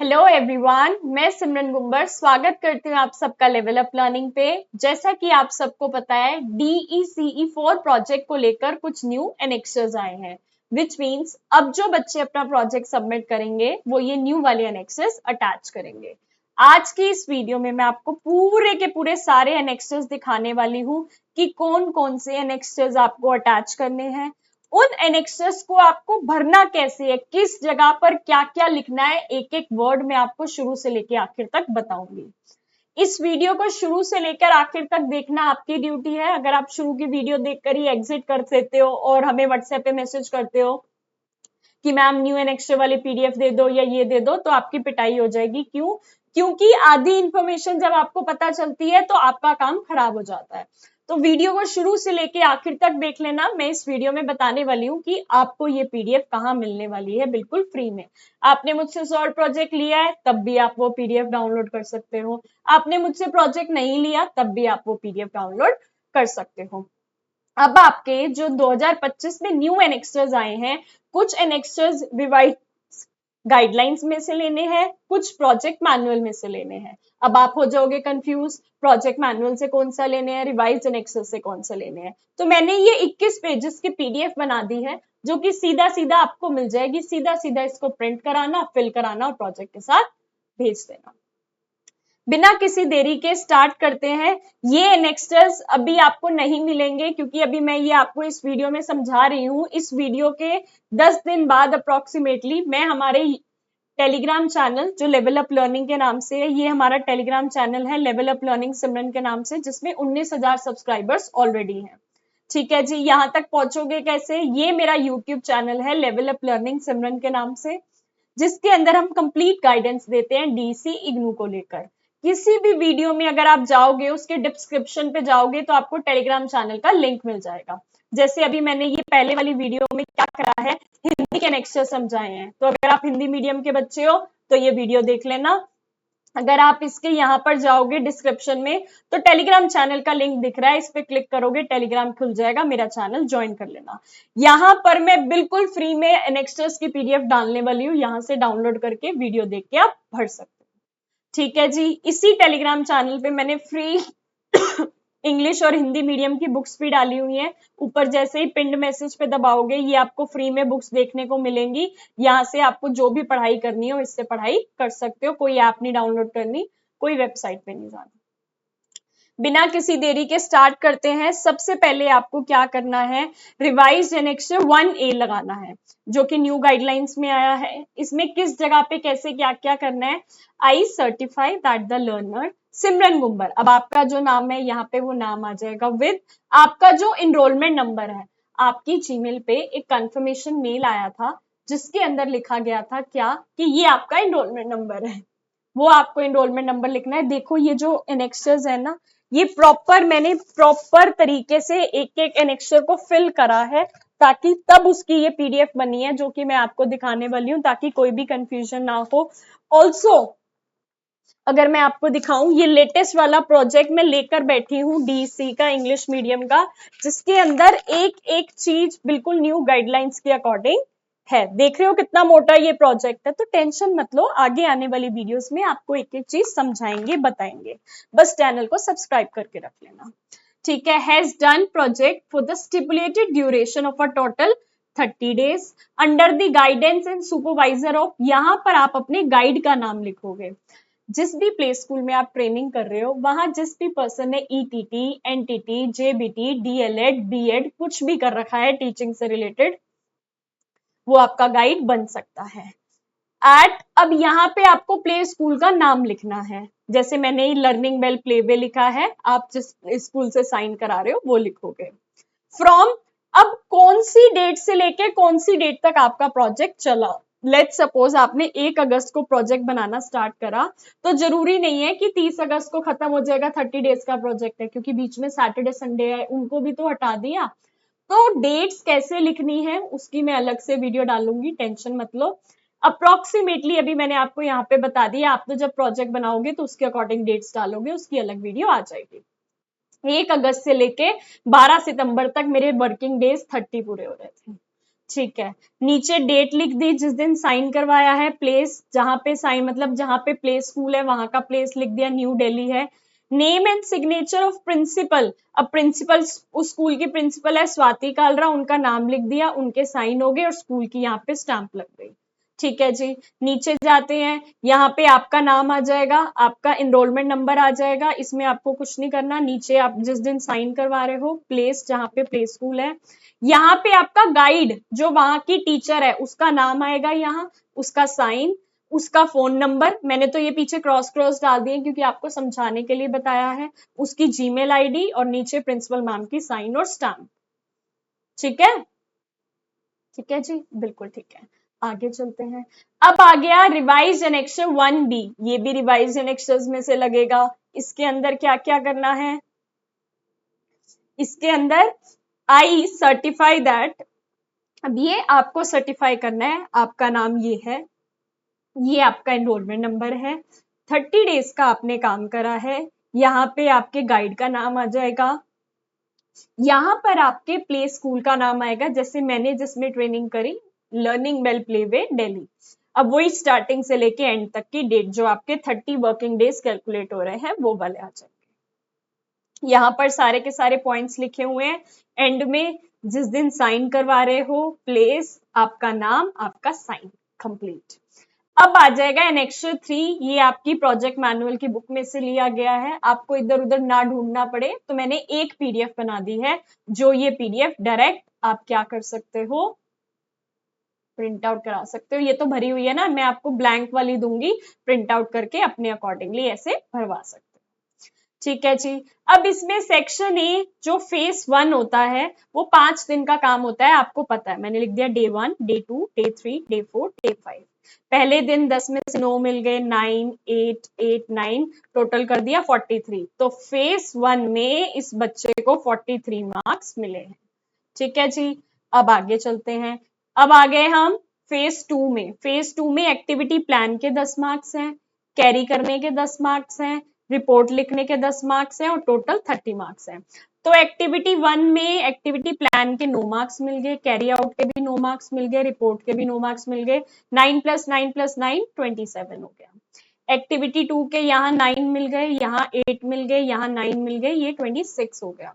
Hello everyone, मैं सिमरन गुम्बर स्वागत करती हूँ आप सबका लेवल अप लर्निंग पे। जैसा कि आप सबको पता है, DECE4 प्रोजेक्ट को लेकर कुछ न्यू एनेक्सर्स आए हैं, विच मीन्स अब जो बच्चे अपना प्रोजेक्ट सबमिट करेंगे वो ये न्यू वाले एनेक्सर्स अटैच करेंगे। आज की इस वीडियो में मैं आपको पूरे के पूरे सारे एनेक्सर्स दिखाने वाली हूँ कि कौन कौन से एनेक्सर्स आपको अटैच करने हैं, उन एनेक्सर्स को आपको भरना कैसे है, किस जगह पर क्या क्या लिखना है, एक एक वर्ड में आपको शुरू से लेकर आखिर तक बताऊंगी। इस वीडियो को शुरू से लेकर आखिर तक देखना आपकी ड्यूटी है। अगर आप शुरू की वीडियो देखकर ही एग्जिट कर देते हो और हमें व्हाट्सएप पे मैसेज करते हो कि मैम न्यू एंड एक्स्ट्रा वाले पीडीएफ दे दो या ये दे दो, तो आपकी पिटाई हो जाएगी। क्यों? क्योंकि आधी इंफॉर्मेशन जब आपको पता चलती है तो आपका काम खराब हो जाता है। तो वीडियो को शुरू से लेके आखिर तक देख लेना। मैं इस वीडियो में बताने वाली हूँ कि आपको ये पीडीएफ कहाँ मिलने वाली है, बिल्कुल फ्री में। आपने मुझसे सॉल्व प्रोजेक्ट लिया है तब भी आप वो पीडीएफ डाउनलोड कर सकते हो, आपने मुझसे प्रोजेक्ट नहीं लिया तब भी आप वो पीडीएफ डाउनलोड कर सकते हो। अब आपके जो 2025 में न्यू एनेक्सर्स आए हैं, कुछ एनेक्सर्स रिवाइज गाइडलाइंस में से लेने हैं, कुछ प्रोजेक्ट मैनुअल में से लेने हैं। अब आप हो जाओगे कंफ्यूज, प्रोजेक्ट मैनुअल से कौन सा लेने हैं, रिवाइज एनेक्सर्स से कौन सा लेने हैं। तो मैंने ये 21 पेजेस की पीडीएफ बना दी है, जो कि सीधा सीधा आपको मिल जाएगी। सीधा सीधा इसको प्रिंट कराना, फिल कराना और प्रोजेक्ट के साथ भेज देना। बिना किसी देरी के स्टार्ट करते हैं। ये एनेक्सर्स अभी आपको नहीं मिलेंगे, क्योंकि अभी मैं ये आपको इस वीडियो में समझा रही हूँ। इस वीडियो के 10 दिन बाद अप्रोक्सीमेटली मैं हमारे टेलीग्राम चैनल जो लेवल अप लर्निंग के नाम से है, ये हमारा टेलीग्राम चैनल है लेवल अप लर्निंग सिमरन के नाम से, जिसमें 19,000 सब्सक्राइबर्स ऑलरेडी हैं। ठीक है जी, यहां तक पहुंचोगे कैसे? ये मेरा यूट्यूब चैनल है लेवल अप लर्निंग सिमरन के नाम से, जिसके अंदर हम कंप्लीट गाइडेंस देते हैं डीसी इग्नू को लेकर। किसी भी वीडियो में अगर आप जाओगे, उसके डिस्क्रिप्शन पे जाओगे तो आपको टेलीग्राम चैनल का लिंक मिल जाएगा। जैसे अभी मैंने ये पहले वाली वीडियो में क्या करा है, हिंदी के नेक्स्ट समझाए हैं। तो अगर आप हिंदी मीडियम के बच्चे हो तो ये वीडियो देख लेना। अगर आप इसके यहाँ पर जाओगे डिस्क्रिप्शन में तो टेलीग्राम चैनल का लिंक दिख रहा है, इस पे क्लिक करोगे टेलीग्राम खुल जाएगा, मेरा चैनल ज्वाइन कर लेना। यहाँ पर मैं बिल्कुल फ्री में एनेक्सर्स की पीडीएफ डालने वाली हूँ, यहाँ से डाउनलोड करके वीडियो देख के आप भर सकते हो। ठीक है जी, इसी टेलीग्राम चैनल पे मैंने फ्री इंग्लिश और हिंदी मीडियम की बुक्स भी डाली हुई हैं। ऊपर जैसे ही पिंड मैसेज पे दबाओगे, ये आपको फ्री में बुक्स देखने को मिलेंगी। यहाँ से आपको जो भी पढ़ाई करनी हो इससे पढ़ाई कर सकते हो। कोई ऐप नहीं डाउनलोड करनी, कोई वेबसाइट पे नहीं जाना। बिना किसी देरी के स्टार्ट करते हैं। सबसे पहले आपको क्या करना है, रिवाइज एनेक्सर 1A लगाना है, जो कि न्यू गाइडलाइंस में आया है। इसमें किस जगह पे कैसे क्या क्या करना है, आई सर्टिफाई दैट द लर्नर सिमरन गुम्बर। अब आपका जो नाम है यहाँ पे वो नाम आ जाएगा विद आपका जो इनरोलमेंट नंबर है। आपकी जीमेल पे एक कंफर्मेशन मेल आया था जिसके अंदर लिखा गया था क्या, कि ये आपका इनरोलमेंट नंबर है। वो आपको इनरोलमेंट नंबर लिखना है। देखो ये जो एनेक्सर्स है ना, ये मैंने प्रॉपर तरीके से एक एक एनेक्सर को फिल करा है, ताकि तब उसकी ये पीडीएफ बनी है, जो कि मैं आपको दिखाने वाली हूँ, ताकि कोई भी कंफ्यूजन ना हो। ऑल्सो अगर मैं आपको दिखाऊं, ये लेटेस्ट वाला प्रोजेक्ट मैं लेकर बैठी हूँ डीसी का, इंग्लिश मीडियम का, जिसके अंदर एक एक चीज बिल्कुल न्यू गाइडलाइंस के अकॉर्डिंग है। देख रहे हो कितना मोटा ये प्रोजेक्ट है। तो टेंशन मत लो, आगे आने वाली वीडियोस में आपको एक एक चीज समझाएंगे, बताएंगे। बस चैनल को सब्सक्राइब करके रख लेना। ठीक है, has done project for the stipulated duration of a total 30 days under the guidance and supervisor of, यहाँ पर आप अपने गाइड का नाम लिखोगे। जिस भी प्ले स्कूल में आप ट्रेनिंग कर रहे हो, वहां जिस भी पर्सन ने ETT, NTT, JBT, DElEd, BEd कुछ भी कर रखा है टीचिंग से रिलेटेड, वो आपका गाइड बन सकता है। अब यहाँ पे आपको प्ले स्कूल का नाम लिखना है। जैसे मैंने लर्निंग बेल प्ले वे लिखा है, आप जिस स्कूल से साइन करा रहे हो वो लिखोगे। फ्रॉम, अब कौन सी डेट से लेके कौन सी डेट तक आपका प्रोजेक्ट चला। लेट्स सपोज आपने 1 अगस्त को प्रोजेक्ट बनाना स्टार्ट करा, तो जरूरी नहीं है कि 30 अगस्त को खत्म हो जाएगा। 30 डेज का प्रोजेक्ट है, क्योंकि बीच में सैटरडे संडे है, उनको भी तो हटा दिया। तो डेट्स कैसे लिखनी है उसकी मैं अलग से वीडियो डालूंगी, टेंशन मत लो। अप्रोक्सीमेटली अभी मैंने आपको यहाँ पे बता दिया, आप तो जब प्रोजेक्ट बनाओगे तो उसके अकॉर्डिंग डेट्स डालोगे, उसकी अलग वीडियो आ जाएगी। 1 अगस्त से लेके 12 सितंबर तक मेरे वर्किंग डेज 30 पूरे हो रहे थे। ठीक है, नीचे डेट लिख दी जिस दिन साइन करवाया है, प्लेस जहां पे साइन मतलब जहां पे प्ले स्कूल है वहां का प्लेस लिख दिया, न्यू दिल्ली है। Name and signature of principal, अब प्रिंसिपल उस स्कूल की प्रिंसिपल है स्वाति कालरा, उनका नाम लिख दिया, उनके साइन हो गए और स्कूल की यहाँ पे स्टैंप लग गई। ठीक है जी, नीचे जाते हैं, यहाँ पे आपका नाम आ जाएगा, आपका एनरोलमेंट नंबर आ जाएगा, इसमें आपको कुछ नहीं करना। नीचे आप जिस दिन साइन करवा रहे हो, प्लेस जहाँ पे प्ले स्कूल है, यहाँ पे आपका गाइड जो वहां की टीचर है उसका नाम आएगा, यहाँ उसका साइन, उसका फोन नंबर, मैंने तो ये पीछे क्रॉस क्रॉस डाल दिए क्योंकि आपको समझाने के लिए बताया है, उसकी जीमेल आईडी और नीचे प्रिंसिपल मैम की साइन और स्टैम्प। ठीक है, ठीक है जी, बिल्कुल ठीक है। आगे चलते हैं, अब आ गया रिवाइज एनेक्सर 1B, ये भी रिवाइज एनेक्सर्स में से लगेगा। इसके अंदर क्या क्या करना है, इसके अंदर आई सर्टिफाई दैट, अब ये आपको सर्टिफाई करना है, आपका नाम ये है, ये आपका एनरोलमेंट नंबर है, 30 डेज का आपने काम करा है, यहाँ पे आपके गाइड का नाम आ जाएगा, यहाँ पर आपके प्ले स्कूल का नाम आएगा, जैसे मैंने जिसमें ट्रेनिंग करी लर्निंग बेल प्लेवे दिल्ली, अब वही स्टार्टिंग से लेके एंड तक की डेट जो आपके 30 वर्किंग डेज कैलकुलेट हो रहे हैं वो वाले आ जाएंगे। यहाँ पर सारे के सारे पॉइंट्स लिखे हुए हैं, एंड में जिस दिन साइन करवा रहे हो, प्लेस, आपका नाम, आपका साइन, कंप्लीट। अब आ जाएगा एनेक्सर 3, ये आपकी प्रोजेक्ट मैनुअल की बुक में से लिया गया है, आपको इधर उधर ना ढूंढना पड़े तो मैंने एक पीडीएफ बना दी है, जो ये पीडीएफ डायरेक्ट आप क्या कर सकते हो, प्रिंट आउट करा सकते हो। ये तो भरी हुई है ना, मैं आपको ब्लैंक वाली दूंगी, प्रिंट आउट करके अपने अकॉर्डिंगली ऐसे भरवा सकते हो। ठीक है जी, अब इसमें सेक्शन ए जो फेस 1 होता है वो 5 दिन का काम होता है, आपको पता है, मैंने लिख दिया day 1, day 2, day 3, day 4, day 5। पहले दिन 10 में से 9 मिल गए, 9, 8, 8, 9, टोटल कर दिया 43, तो फेस 1 में इस बच्चे को 43 मार्क्स मिले हैं। ठीक है जी, अब आगे चलते हैं, अब आ गए हम फेज 2 में। फेज 2 में एक्टिविटी प्लान के 10 मार्क्स हैं, कैरी करने के 10 मार्क्स हैं, रिपोर्ट लिखने के 10 मार्क्स हैं और टोटल 30 मार्क्स हैं। तो एक्टिविटी 1 में एक्टिविटी प्लान के 9 मार्क्स मिल गए, कैरी आउट के भी 9 मार्क्स मिल गए, रिपोर्ट के भी 9 मार्क्स मिल गए, 9 + 9 + 9 27 हो गया। एक्टिविटी 2 के यहाँ 9 मिल गए, यहाँ 8 मिल गए, यहाँ 9 मिल गए, ये 26 हो गया।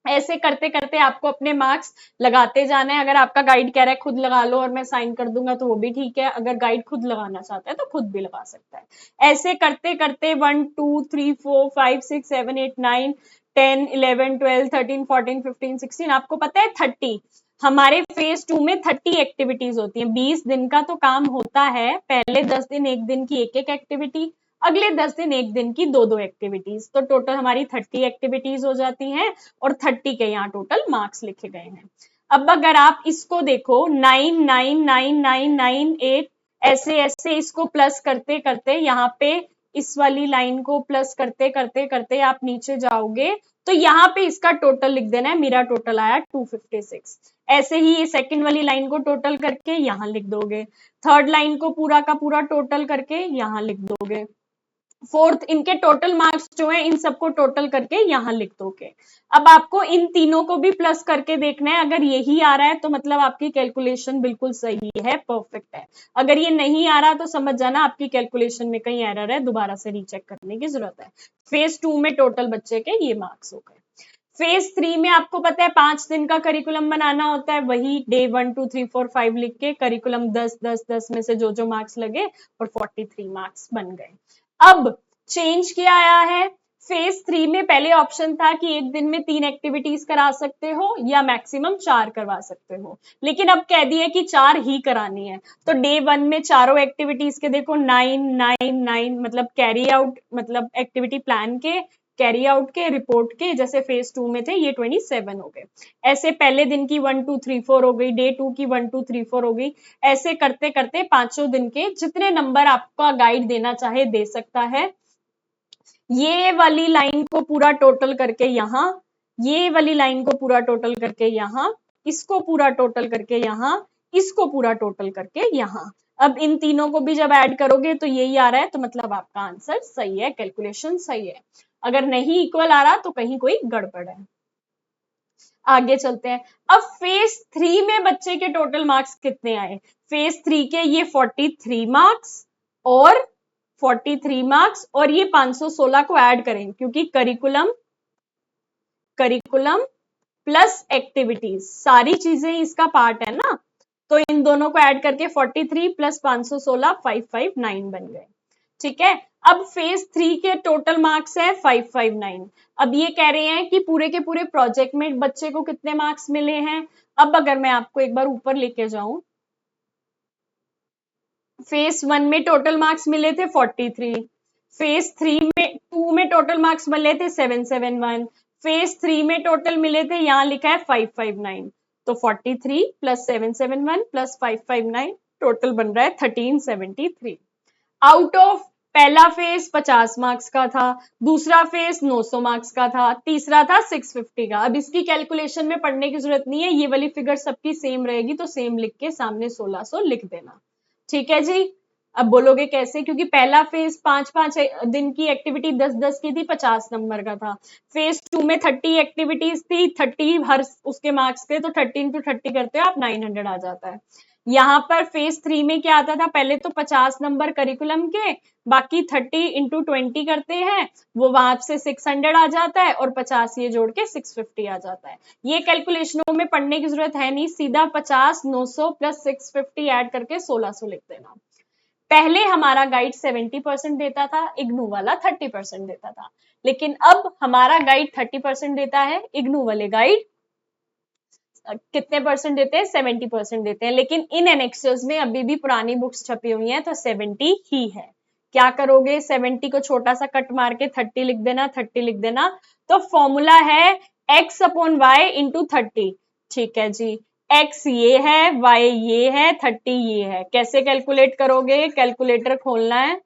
ऐसे करते करते आपको अपने मार्क्स लगाते जाना है, अगर आपका गाइड कह रहा है खुद लगा लो और मैं साइन कर दूंगा तो वो भी ठीक है, अगर गाइड खुद लगाना चाहता है तो खुद भी लगा सकता है। ऐसे करते करते 1, 2, 3, 4, 5, 6, 7, 8, 9, 10, 11, 12, 13, 14, 15, 16, आपको पता है 30, हमारे फेज 2 में 30 एक्टिविटीज होती हैं, 20 दिन का तो काम होता है, पहले 10 दिन एक दिन की एक एक एक्टिविटी, अगले 10 दिन एक दिन की दो दो एक्टिविटीज, तो टोटल हमारी 30 एक्टिविटीज हो जाती हैं और 30 के यहाँ टोटल मार्क्स लिखे गए हैं। अब अगर आप इसको देखो 9, 9, 9, 9, 9, 8, ऐसे ऐसे इसको प्लस करते करते यहाँ पे इस वाली लाइन को प्लस करते करते करते आप नीचे जाओगे तो यहाँ पे इसका टोटल लिख देना है, मेरा टोटल आया 256। ऐसे ही ये सेकंड वाली लाइन को टोटल करके यहाँ लिख दोगे, थर्ड लाइन को पूरा का पूरा टोटल करके यहाँ लिख दोगे, फोर्थ, इनके टोटल मार्क्स जो है इन सबको टोटल करके यहाँ लिख दोगे। अब आपको इन तीनों को भी प्लस करके देखना है, अगर यही आ रहा है तो मतलब आपकी कैलकुलेशन बिल्कुल सही है, परफेक्ट है। अगर ये नहीं आ रहा तो समझ जाना आपकी कैलकुलेशन में कहीं एरर है, दोबारा से रीचेक करने की जरूरत है। फेज 2 में टोटल बच्चे के ये मार्क्स हो गए। फेज 3 में आपको पता है 5 दिन का करिकुलम बनाना होता है, वही डे 1, 2, 3, 4, 5 लिख के करिकुलम 10, 10, 10 में से जो मार्क्स लगे और 43 मार्क्स बन गए। अब चेंज क्या आया है, फेज 3 में पहले ऑप्शन था कि एक दिन में 3 एक्टिविटीज करा सकते हो या मैक्सिमम 4 करवा सकते हो, लेकिन अब कह दिए कि 4 ही करानी है, तो डे 1 में चारों एक्टिविटीज के देखो 9, 9, 9, मतलब कैरी आउट, मतलब एक्टिविटी प्लान के, कैरी आउट के, रिपोर्ट के, जैसे फेज 2 में थे ये 27 हो गए। ऐसे पहले दिन की 1, 2, 3, 4 हो गई, डे 2 की 1, 2, 3, 4 हो गई, ऐसे करते करते पांचों दिन के जितने नंबर आपका गाइड देना चाहे दे सकता है। ये वाली लाइन को पूरा टोटल करके यहाँ, ये वाली लाइन को पूरा टोटल करके यहाँ, इसको पूरा टोटल करके यहाँ, इसको पूरा टोटल करके यहाँ। अब इन तीनों को भी जब ऐड करोगे तो यही आ रहा है, तो मतलब आपका आंसर सही है, कैलकुलेशन सही है। अगर नहीं इक्वल आ रहा तो कहीं कोई गड़बड़ है। आगे चलते हैं। अब फेज 3 में बच्चे के टोटल मार्क्स कितने आए? फेज 3 के ये 43 मार्क्स और 43 मार्क्स और ये 516 को ऐड करें, क्योंकि करिकुलम प्लस एक्टिविटीज सारी चीजें इसका पार्ट है ना, तो इन दोनों को ऐड करके 43 प्लस 516 559 बन गए। ठीक है, अब फेज 3 के टोटल मार्क्स है 559। अब ये कह रहे हैं कि पूरे के पूरे प्रोजेक्ट में बच्चे को कितने मार्क्स मिले हैं। अब अगर मैं आपको एक बार ऊपर लेके जाऊं, फेज 1 में टोटल मार्क्स मिले थे 43, फेज 3 में 2 में टोटल मार्क्स मिले थे 771, फेज 3 में टोटल मिले थे, यहां लिखा है 559, तो 43 प्लस 771 प्लस 559 टोटल बन रहा है 1373। आउट ऑफ पहला फेज 50 मार्क्स का था, दूसरा फेज 900 मार्क्स का था, तीसरा था 650 का। अब इसकी कैलकुलेशन में पढ़ने की जरूरत नहीं है, ये वाली फिगर सबकी सेम रहेगी, तो सेम लिख के सामने 1600 लिख देना। ठीक है जी। अब बोलोगे कैसे, क्योंकि पहला फेज 5-5 दिन की एक्टिविटी 10-10 की थी, 50 नंबर का था। फेज 2 में 30 एक्टिविटीज थी, 30 हर उसके मार्क्स थे, तो 30 इंटू 30 करते हो आप 900 आ जाता है। यहाँ पर फेज 3 में क्या आता था, पहले तो 50 नंबर करिकुलम के, बाकी 30 इंटू 20 करते हैं, वो वहां से 600 आ जाता है, और 50 ये जोड़ के 650 आ जाता है। ये कैलकुलेशनों में पढ़ने की जरूरत है नहीं, सीधा 50 900 प्लस 650 ऐड करके 1600 लिख देना। पहले हमारा गाइड 70% देता था, इग्नू वाला 30% देता था, लेकिन अब हमारा गाइड 30% देता है, इग्नू वाले गाइड कितने परसेंट देते हैं? 70% देते हैं। लेकिन इन एनेक्सर्स में अभी भी पुरानी बुक्स छपी हुई हैं, तो 70 ही है। क्या करोगे, 70 को छोटा सा कट मार के 30 लिख देना, 30 लिख देना। तो फॉर्मूला है x अपॉन वाई इंटू 30। ठीक है जी, x ये है, y ये है, 30 ये है। कैसे कैलकुलेट करोगे, कैलकुलेटर खोलना है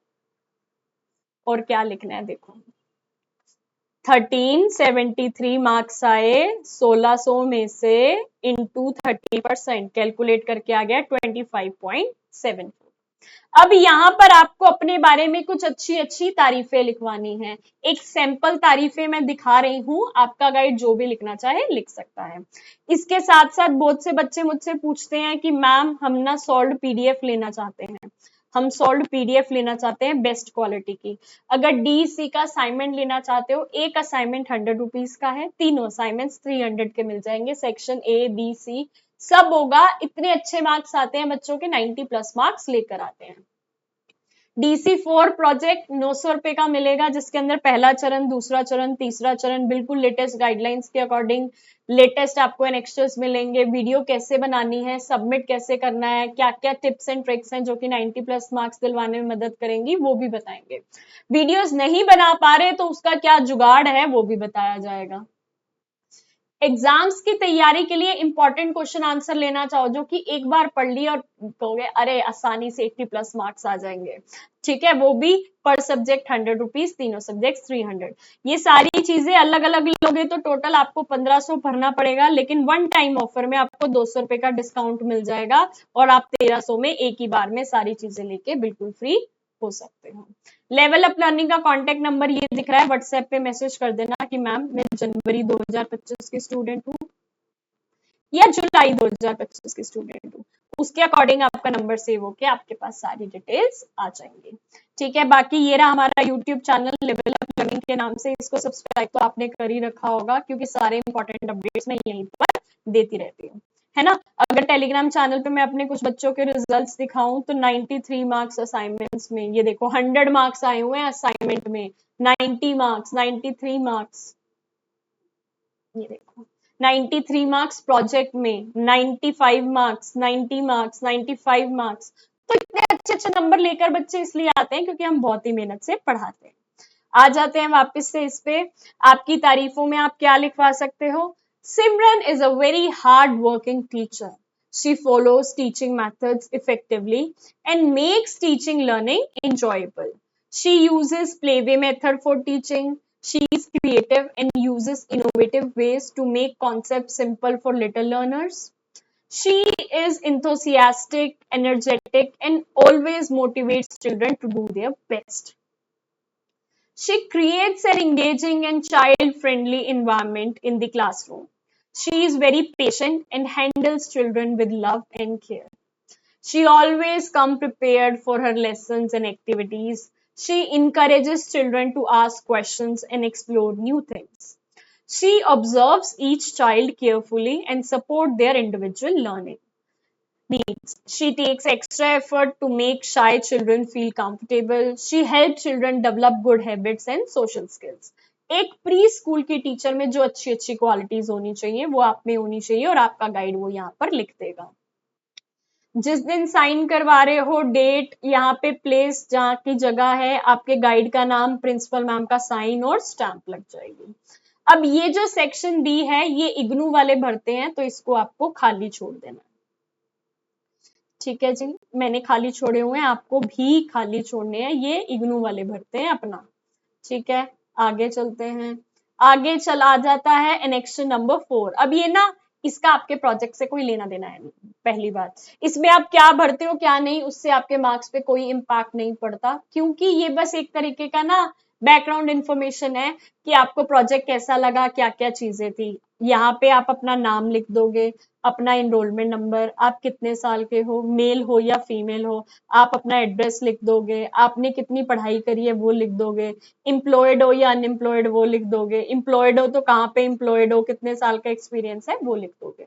और क्या लिखना है, देखो 1373 मार्क्स आए 1600 में से इंटू 30%, कैलकुलेट करके आ गया 25.74। अब यहां पर आपको अपने बारे में कुछ अच्छी अच्छी तारीफें लिखवानी है। एक सैंपल तारीफें मैं दिखा रही हूं, आपका गाइड जो भी लिखना चाहे लिख सकता है। इसके साथ साथ बहुत से बच्चे मुझसे पूछते हैं कि मैम हम ना सॉल्व पीडीएफ लेना चाहते हैं, हम सॉल्व पीडीएफ लेना चाहते हैं बेस्ट क्वालिटी की। अगर डीसी का असाइनमेंट लेना चाहते हो, एक असाइनमेंट 100 रुपीज का है, तीनों असाइनमेंट 300 के मिल जाएंगे, सेक्शन ए बी सी सब होगा। इतने अच्छे मार्क्स आते हैं बच्चों के, 90 प्लस मार्क्स लेकर आते हैं। DC4 प्रोजेक्ट 900 रुपए का मिलेगा, जिसके अंदर पहला चरण, दूसरा चरण, तीसरा चरण बिल्कुल लेटेस्ट गाइडलाइंस के अकॉर्डिंग लेटेस्ट आपको एनेक्स्टर्स मिलेंगे। वीडियो कैसे बनानी है, सबमिट कैसे करना है, क्या क्या टिप्स एंड ट्रिक्स हैं जो कि 90 प्लस मार्क्स दिलवाने में मदद करेंगी, वो भी बताएंगे। वीडियोस नहीं बना पा रहे तो उसका क्या जुगाड़ है वो भी बताया जाएगा। एग्जाम्स की तैयारी के लिए इंपॉर्टेंट क्वेश्चन आंसर लेना चाहो, जो कि एक बार पढ़ लिया और कहोगे अरे आसानी से 80 प्लस मार्क्स आ जाएंगे, ठीक है, वो भी पर सब्जेक्ट 100 रुपीज, तीनों सब्जेक्ट 300। ये सारी चीजें अलग अलग लोगे तो टोटल आपको 1500 भरना पड़ेगा, लेकिन वन टाइम ऑफर में आपको 200 रुपए का डिस्काउंट मिल जाएगा और आप 1300 में एक ही बार में सारी चीजें लेके बिल्कुल फ्री हो सकते हो। लेवल अप लर्निंग का कांटेक्ट नंबर ये दिख रहा है, व्हाट्सएप पे मैसेज कर देना कि मैम मैं जनवरी 2025 की स्टूडेंट हूँ या जुलाई 2025 की स्टूडेंट हूँ, उसके अकॉर्डिंग आपका नंबर सेव होके आपके पास सारी डिटेल्स आ जाएंगी। ठीक है, बाकी ये रहा हमारा YouTube channel level up learning के नाम से, इसको सब्सक्राइब तो आपने कर ही रखा होगा, क्योंकि सारे इंपॉर्टेंट अपडेट्स मैं यहीं पर देती रहती हूँ, है ना। अगर टेलीग्राम चैनल पे मैं अपने कुछ बच्चों के रिजल्ट्स दिखाऊं तो 93 मार्क्स असाइनमेंट्स में, ये देखो 100 मार्क्स आए हुए हैं असाइनमेंट में, 90 मार्क्स, 93 मार्क्स, ये देखो 93 मार्क्स प्रोजेक्ट में, 95 मार्क्स, 90 मार्क्स, 95 मार्क्स। तो इतने अच्छे अच्छे नंबर लेकर बच्चे इसलिए आते हैं क्योंकि हम बहुत ही मेहनत से पढ़ाते हैं। आ जाते हैं वापस से इस पे, आपकी तारीफों में आप क्या लिखवा सकते हो। Simran is a very hard working teacher, she follows teaching methods effectively and makes teaching learning enjoyable. She uses playway method for teaching. She is creative and uses innovative ways to make concepts simple for little learners. She is enthusiastic, energetic, and always motivates children to do their best. She creates an engaging and child-friendly environment in the classroom. She is very patient and handles children with love and care. She always come prepared for her lessons and activities. She encourages children to ask questions and explore new things. She observes each child carefully and support their individual learning needs. She takes extra effort to make shy children feel comfortable. She helps children develop good habits and social skills. एक pre school की teacher में जो अच्छी अच्छी qualities होनी चाहिए वो आप में होनी चाहिए और आपका गाइड वो यहाँ पर लिख देगा। जिस दिन साइन करवा रहे हो डेट, यहाँ पे प्लेस जहाँ की जगह है, आपके गाइड का नाम, प्रिंसिपल मैम का साइन और स्टैंप लग जाएगी। अब ये जो सेक्शन बी है ये इग्नू वाले भरते हैं तो इसको आपको खाली छोड़ देना। ठीक है जी, मैंने खाली छोड़े हुए हैं, आपको भी खाली छोड़ने हैं, ये इग्नू वाले भरते हैं अपना। ठीक है, आगे चलते हैं। आगे चला जाता है एनेक्शन नंबर 4। अब ये ना इसका आपके प्रोजेक्ट से कोई लेना देना है नहीं। पहली बात, इसमें आप क्या भरते हो क्या नहीं उससे आपके मार्क्स पे कोई इम्पैक्ट नहीं पड़ता, क्योंकि ये बस एक तरीके का ना बैकग्राउंड इंफॉर्मेशन है कि आपको प्रोजेक्ट कैसा लगा, क्या क्या चीजें थी। यहाँ पे आप अपना नाम लिख दोगे, अपना इनरोलमेंट नंबर, आप कितने साल के हो, मेल हो या फीमेल हो, आप अपना एड्रेस लिख दोगे, आपने कितनी पढ़ाई करी है वो लिख दोगे, एम्प्लॉयड हो या अनएम्प्लॉयड वो लिख दोगे, एम्प्लॉयड हो तो कहाँ पे एम्प्लॉयड हो, कितने साल का एक्सपीरियंस है वो लिख दोगे।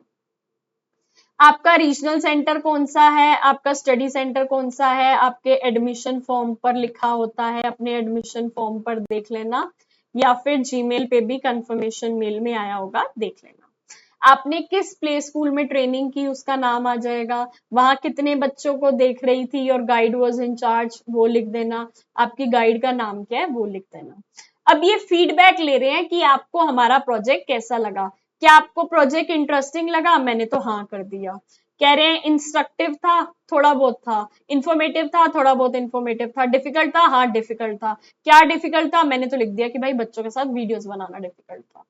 आपका रीजनल सेंटर कौन सा है, आपका स्टडी सेंटर कौन सा है, आपके एडमिशन फॉर्म पर लिखा होता है, अपने एडमिशन फॉर्म पर देख लेना, या फिर जीमेल पे भी कंफर्मेशन मेल में आया होगा, देख लेना। आपने किस प्ले स्कूल में ट्रेनिंग की उसका नाम आ जाएगा, वहां कितने बच्चों को देख रही थी और गाइड वाज इन चार्ज वो लिख देना, आपकी गाइड का नाम क्या है वो लिख देना। अब ये फीडबैक ले रहे हैं कि आपको हमारा प्रोजेक्ट कैसा लगा, क्या आपको प्रोजेक्ट इंटरेस्टिंग लगा, मैंने तो हाँ कर दिया। कह रहे हैं इंस्ट्रक्टिव था, थोड़ा बहुत था, इंफॉर्मेटिव था, थोड़ा बहुत इंफॉर्मेटिव था, डिफिकल्ट था, हाँ डिफिकल्ट था। क्या डिफिकल्ट था, मैंने तो लिख दिया कि भाई बच्चों के साथ वीडियोस बनाना डिफिकल्ट था।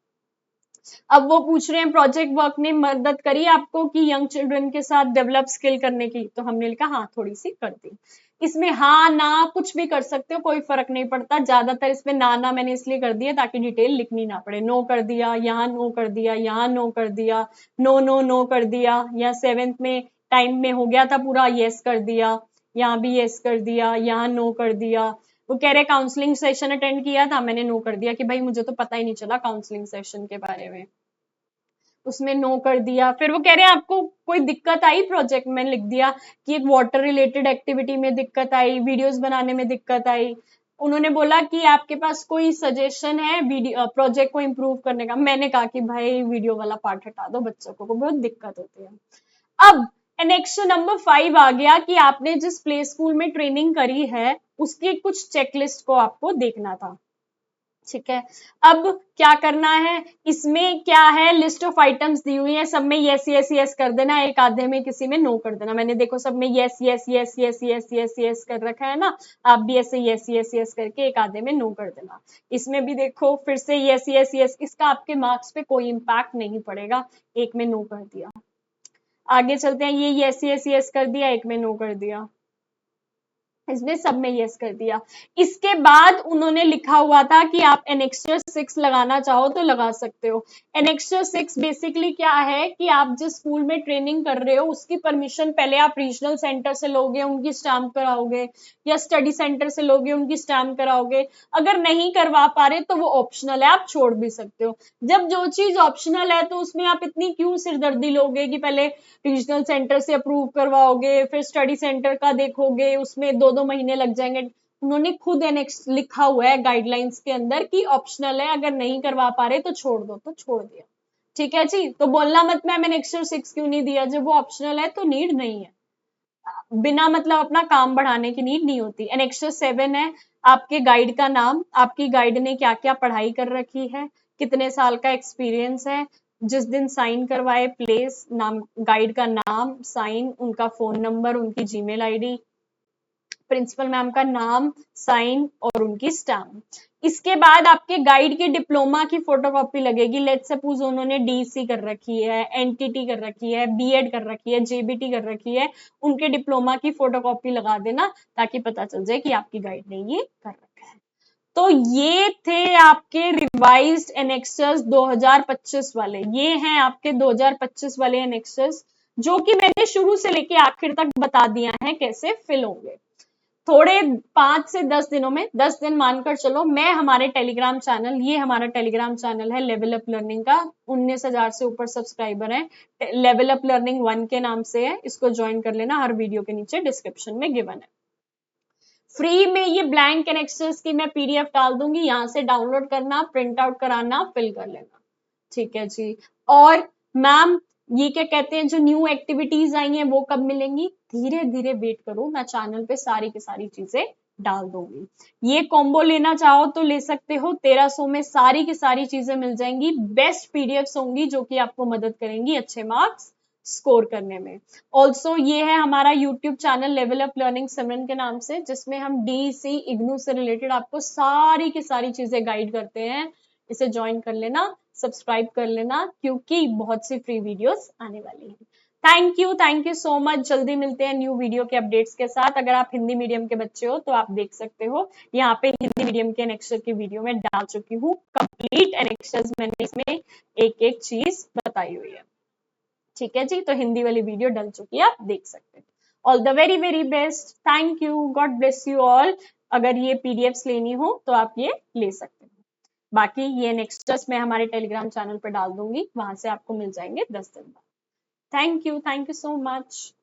अब वो पूछ रहे हैं प्रोजेक्ट वर्क ने मदद करी आपको कि यंग चिल्ड्रन के साथ डेवलप स्किल करने की, तो हमने लिखा हाँ थोड़ी सी कर दी। इसमें हाँ ना कुछ भी कर सकते हो, कोई फर्क नहीं पड़ता। ज्यादातर इसमें ना मैंने इसलिए कर दिया ताकि डिटेल लिखनी ना पड़े। नो कर दिया, यहाँ नो कर दिया, यहाँ नो कर दिया, नो नो नो कर दिया, या 7th में टाइम में हो गया था पूरा, यस कर दिया, यहाँ भी यस कर दिया, यहाँ नो कर दिया। वो कह रहे काउंसलिंग सेशन अटेंड किया था, मैंने नो कर दिया कि भाई मुझे तो पता ही नहीं चला काउंसलिंग सेशन के बारे में, उसमें नो कर दिया। फिर वो कह रहे हैं आपको कोई दिक्कत आई प्रोजेक्ट में, लिख दिया कि एक वाटर रिलेटेड एक्टिविटी में दिक्कत आई, वीडियोस बनाने में दिक्कत आई। उन्होंने बोला कि आपके पास कोई सजेशन है वीडियो प्रोजेक्ट को इम्प्रूव करने का, मैंने कहा कि भाई वीडियो वाला पार्ट हटा दो, बच्चों को बहुत दिक्कत होती है। अब एनेक्शन नंबर 5 आ गया कि आपने जिस प्ले स्कूल में ट्रेनिंग करी है उसकी कुछ चेकलिस्ट को आपको देखना था। ठीक है, अब क्या करना है, इसमें क्या है, लिस्ट ऑफ आइटम्स दी हुई है, सब में यस यस यस कर देना, एक आधे में किसी में नो कर देना। मैंने देखो सब में yes yes yes yes yes yes yes कर रखा है ना, आप भी ऐसे यस यस यस करके एक आधे में नो कर देना। इसमें भी देखो फिर से यस यस यस, इसका आपके मार्क्स पे कोई इम्पैक्ट नहीं पड़ेगा, एक में नो कर दिया। आगे चलते हैं, ये यस यस यस कर दिया, एक में नो कर दिया, इसने सब में यस कर दिया। इसके बाद उन्होंने लिखा हुआ था कि आप एनेक्सचर 6 लगाना चाहो तो लगा सकते हो। एनेक्सचर 6 बेसिकली क्या है कि आप जिस स्कूल में ट्रेनिंग कर रहे हो उसकी परमिशन पहले आप रीजनल सेंटर से लोगे, उनकी स्टैम्प कराओगे, या स्टडी सेंटर से लोगे, उनकी स्टैम्प कराओगे। अगर नहीं करवा पा रहे तो वो ऑप्शनल है, आप छोड़ भी सकते हो। जब जो चीज ऑप्शनल है तो उसमें आप इतनी क्यों सिरदर्दी लोगे कि पहले रीजनल सेंटर से अप्रूव करवाओगे, फिर स्टडी सेंटर का देखोगे, उसमें 2-2 महीने लग जाएंगे। उन्होंने खुद एनेक्स लिखा हुआ है गाइडलाइंस के अंदर कि ऑप्शनल है, अगर नहीं करवा पा रहे तो छोड़ दो, तो छोड़ दिया। ठीक है जी, तो बोलना मत मैम एनेक्सचर 6 क्यों नहीं दिया, जब वो ऑप्शनल है तो नीड नहीं है, बिना मतलब अपना काम बढ़ाने की नीड नहीं होती। एनेक्सचर 7 है, आपके गाइड का नाम, आपकी गाइड ने क्या क्या पढ़ाई कर रखी है, कितने साल का एक्सपीरियंस है, जिस दिन साइन करवाए प्लेस, नाम, गाइड का नाम, साइन, उनका फोन नंबर, उनकी जीमेल आईडी, प्रिंसिपल मैम का नाम, साइन और उनकी स्टैम्प। इसके बाद आपके गाइड की डिप्लोमा की फोटोकॉपी लगेगी। लेट्स सपोज उन्होंने डीसी कर रखी है, एनटीटी कर रखी है, बीएड कर रखी है, जेबीटी कर रखी है, उनके डिप्लोमा की फोटोकॉपी लगा देना ताकि पता चल जाए कि आपकी गाइड ने ये कर रखा है। तो ये थे आपके रिवाइज्ड एनेक्सर्स 2025 वाले, ये हैं आपके 2025 वाले एनेक्सर्स जो कि मैंने शुरू से लेके आखिर तक बता दिया है कैसे फिल होंगे। थोड़े 5 से 10 दिनों में, 10 दिन मानकर चलो, मैं हमारे टेलीग्राम चैनल, ये हमारा टेलीग्राम चैनल है लेवल अप लर्निंग का, 19,000 से ऊपर सब्सक्राइबर है, लेवल अप लर्निंग 1 के नाम से है, इसको ज्वाइन कर लेना, हर वीडियो के नीचे डिस्क्रिप्शन में गिवन है। फ्री में ये ब्लैंक एनेक्सर्स की मैं पीडीएफ डाल दूंगी, यहां से डाउनलोड करना, प्रिंट आउट कराना, फिल कर लेना, ठीक है जी। और मैम ये क्या कहते हैं, जो न्यू एक्टिविटीज आई हैं वो कब मिलेंगी, धीरे धीरे वेट करो, मैं चैनल पे सारी की सारी चीजें डाल दूंगी। ये कॉम्बो लेना चाहो तो ले सकते हो, 1300 में सारी की सारी चीजें मिल जाएंगी, बेस्ट पीडीएफ्स होंगी जो कि आपको मदद करेंगी अच्छे मार्क्स स्कोर करने में। ऑल्सो ये है हमारा YouTube channel level up learning Simran के नाम से, जिसमें हम डीसी इग्नू से रिलेटेड आपको सारी की सारी चीजें गाइड करते हैं, इसे ज्वाइन कर लेना, सब्सक्राइब कर लेना, क्योंकि बहुत सी फ्री वीडियोस आने वाली हैं। थैंक यू सो मच, जल्दी मिलते हैं न्यू वीडियो के अपडेट्स के साथ। अगर आप हिंदी मीडियम के बच्चे हो तो आप देख सकते हो, यहाँ पे हिंदी मीडियम के एनेक्सर की वीडियो में डाल चुकी हूँ, कंप्लीट एनेक्सर्स मैंने इसमें एक एक चीज बताई हुई है, ठीक है जी। तो हिंदी वाली वीडियो डल चुकी है, आप देख सकते हैं। All the very very best, thank you, God bless you all. अगर ये पीडीएफ्स लेनी हो तो आप ये ले सकते हैं, बाकी ये नेक्स्ट मैं हमारे टेलीग्राम चैनल पर डाल दूंगी, वहां से आपको मिल जाएंगे 10 दिन बाद। Thank you so much.